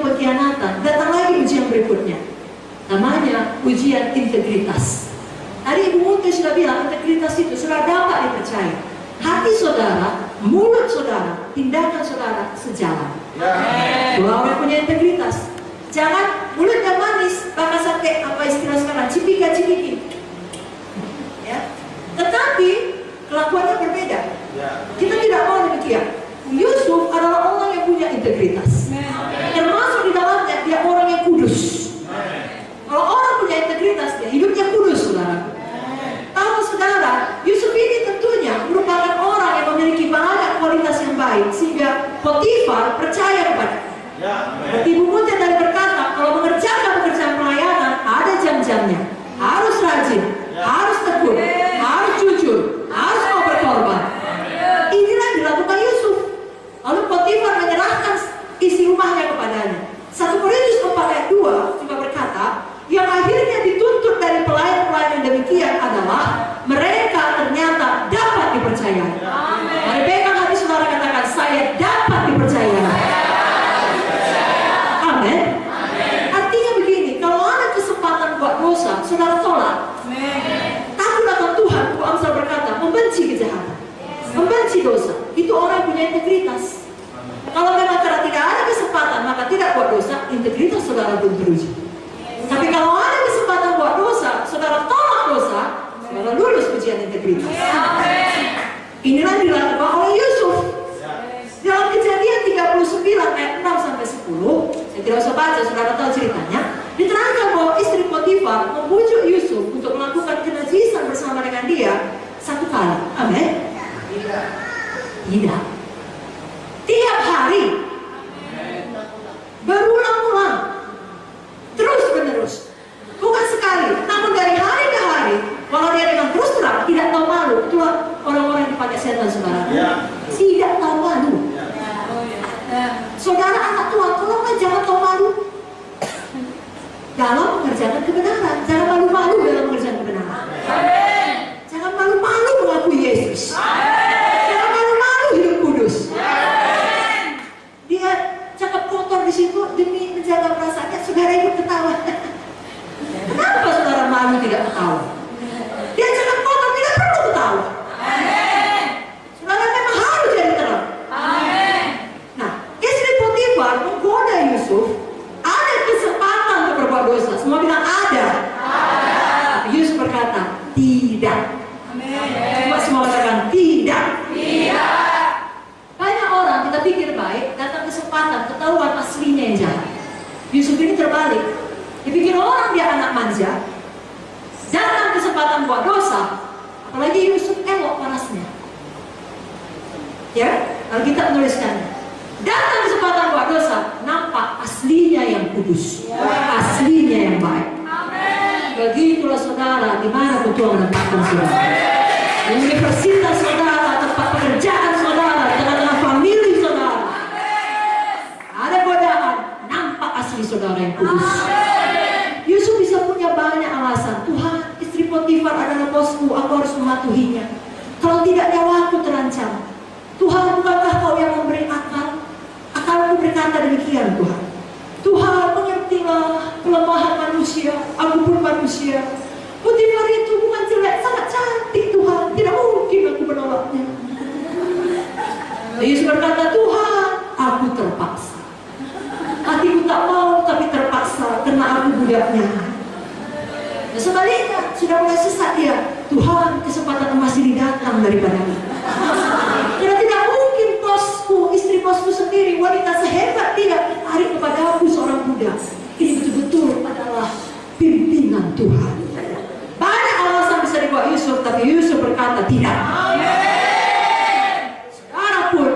pengkhianatan, datang lagi ujian berikutnya. Namanya ujian integritas. Tadi Ibu Munte sudah bilang, integritas itu sudah dapat dipercaya. Hati saudara, mulut saudara, tindakan saudara sejalan. Dua orang punya integritas. Jangan mulutnya manis, bahkan sampai apa istilah sekarang, cipika-cipiki. Ya. Tetapi kelakuannya berbeda. Kita tidak mau demikian. Yusuf adalah orang yang punya integritas. Termasuk di dalamnya dia orang yang kudus. Kalau orang punya integritas, dia hidupnya kudus, saudara. Tahu saudara, Yusuf ini tentunya merupakan orang yang memiliki banyak kualitas yang baik, sehingga Potifar percaya kepadanya. Ibu Munte tadi berkata, kalau mengerjakan pekerjaan pelayanan ada jam-jamnya, harus rajin, harus tekun, harus jujur, harus mau berkorban. Inilah yang dilakukan Yusuf. Lalu Potifar menyerahkan isi rumahnya kepadanya. 1 Korintus 4 ayat 2 juga berkata, yang akhirnya dituntut dari pelayan-pelayan yang demikian adalah mereka ternyata dapat dipercayai. Mari pegang hati saudara, katakan, saya dapat dipercayai. Amin. Artinya begini, kalau ada kesempatan buat dosa, saudara tolak. Takut akan Tuhan, Bu Amsal berkata, membenci kejahatan, membenci dosa. Itu orang yang punya integritas. Kalau memang karena tidak ada kesempatan, maka tidak buat dosa, integritas saudara belum teruji. Tapi kalau ada kesempatan buat dosa, saudara tolak dosa, saudara lulus ujian integritas. Inilah dilakukan oleh Yusuf. Dalam Kejadian 39 ayat 6 sampai 10, saya tidak usah baca, saudara tahu ceritanya. Diterangkan bahwa istri Potifar membujuk Yusuf untuk melakukan kenajisan bersama dengan dia 1 kali. Amin. Tidak. Tiap hari, berulang-ulang, terus-menerus, bukan sekali, namun dari hari ke hari. Kalau dia dengan terus terang, tidak tahu malu. Itulah orang-orang yang dipakai setan, saudara. Tidak tahu malu. Saudara anak Tuhan, tolonglah jangan tahu malu dalam mengerjakan kebenaran. Jangan malu-malu dalam mengerjakan kebenaran. Jangan malu-malu mengakui Yesus. Jangan malu-malu hidup kudus. Dia cakap kotor di situ demi menjaga perasaannya, saudara ikut ketawa. Kenapa saudara malu tidak ketawa? Dia cakap kotor, tidak perlu ketawa. Saudara memang harus jadi terang. Nah, istri Potifar menggoda Yusuf. Ada kesempatan untuk berbuat dosa. Semua bilang ada. Tapi Yusuf berkata tidak. Coba semua katakan tidak. Banyak orang kita pikir baik, datang kesempatan, ketahuan aslinya yang jahat. Yusuf ini terbalik. Dipikir orang dia anak manja, datang kesempatan buat dosa, apalagi Yusuf elok parasnya. Ya, Alkitab menuliskan, datang kesempatan buat dosa, nampak aslinya yang kudus, aslinya yang baik. Begitulah saudara, di mana Tuhan menempatkan saudara. Universitas saudara, tempat pekerjaan saudara, tengah-tengah famili saudara. Ada godaan, nampak asli saudara yang kudus. Yusuf bisa punya banyak alasan. Tuhan, istri Potifar adalah bosku, aku harus mematuhinya. Kalau tidak nyawaku terancam. Tuhan, bukankah kau yang memberi akal? Akalku berkata demikian, Tuhan. Tuhan, mengertilah kelemahan manusia, aku pun manusia. Potifar itu bukan jelek, sangat cantik Tuhan. Tidak mungkin aku menolaknya. Yusuf berkata, Tuhan, aku terpaksa. Hatiku tak mau, tapi terpaksa karena aku budaknya. Dan sebaliknya, sudah mulai sesat dia. Tuhan, kesempatan emas ini datang daripadamu. Karena tidak mungkin bosku, istri bosku sendiri, wanita sehebat dia, tarik kepada aku seorang budak. Ini betul-betul adalah pimpinan Tuhan. Banyak alasan bisa dibuat Yusuf, tapi Yusuf berkata tidak. Saudara pun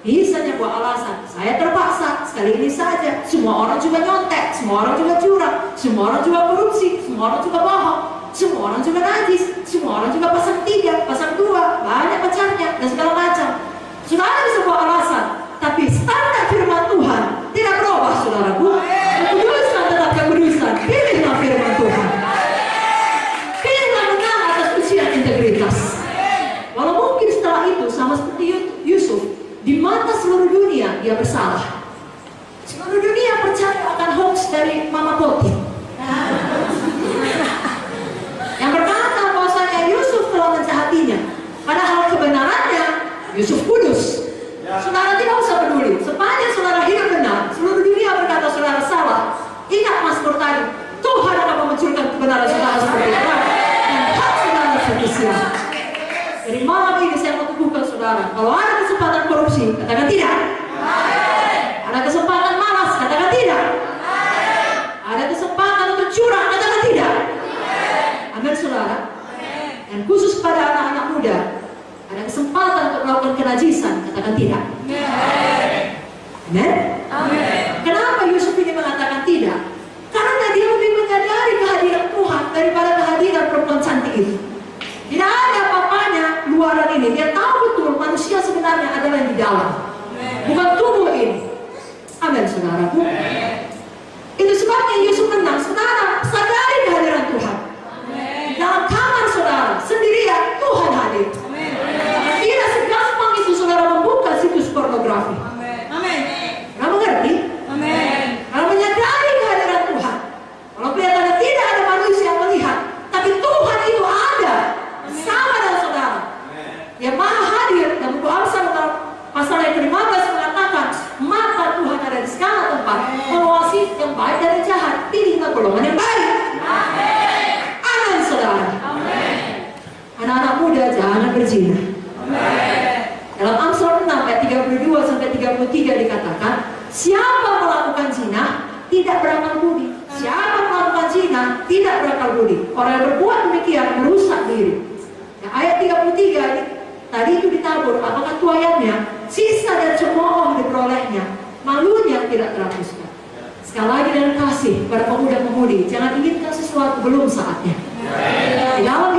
bisanya buat alasan. Saya terpaksa, sekali ini saja. Semua orang juga nyontek, semua orang juga curang, semua orang juga korupsi, semua orang juga bohong, semua orang juga najis, semua orang juga pasang 3, pasang 2, banyak pacarnya, dan segala macam. Saudara bisa buat alasan, tapi standar firman Tuhan tidak berubah, saudaraku. Kekudusan tetap kekudusan. Pilihlah firman Tuhan. Pilihlah menang atas ujian integritas. Walau mungkin setelah itu sama seperti Yusuf, di mata seluruh dunia dia bersalah. Seluruh dunia percaya saudara, kalau ada kesempatan korupsi, katakan tidak. Ada kesempatan malas, katakan tidak. Ada kesempatan untuk curang, katakan tidak. Amin saudara. Dan khusus pada anak-anak muda, ada kesempatan untuk melakukan kenajisan, katakan tidak. Amin. Kenapa Yusuf ini mengatakan tidak? Karena dia lebih menyadari kehadiran Tuhan daripada kehadiran perempuan cantik itu. Tidak ada apa-apanya luaran ini. Dia tahu betul manusia sebenarnya adalah yang di dalam, bukan tubuh ini. Amin saudaraku. Itu sebabnya Yusuf menang. Saudara, sadari kehadiran Tuhan. Dalam kamar saudara sendirian, Tuhan hadir. Tidak segampang itu saudara membuka situs pornografi. Kamu mengerti? Kalau menyadari kehadiran Tuhan, kalau kelihatannya tidak ada manusia yang melihat, tapi Tuhan itu ada sama dengan saudara. Yang maha hadir. Dan buku Amsal pasal yang ke-15 mengatakan, mata Tuhan ada di segala tempat, mengawasi yang baik dan yang jahat, pilihlah golongan yang baik. Amin saudara. Anak-anak muda jangan berzina. Dalam Amsal 6 ayat 32 sampai 33 dikatakan, siapa melakukan zina tidak berakal budi. Siapa melakukan zina tidak berakal budi. Orang yang berbuat demikian merusak diri. Nah, ayat 33 ini, tadi itu ditabur, apakah tuayannya, sisa dan cemooh diperolehnya, malunya tidak terhapuskan. Sekali lagi dengan kasih pada pemuda-pemudi, jangan inginkan sesuatu belum saatnya. Di dalam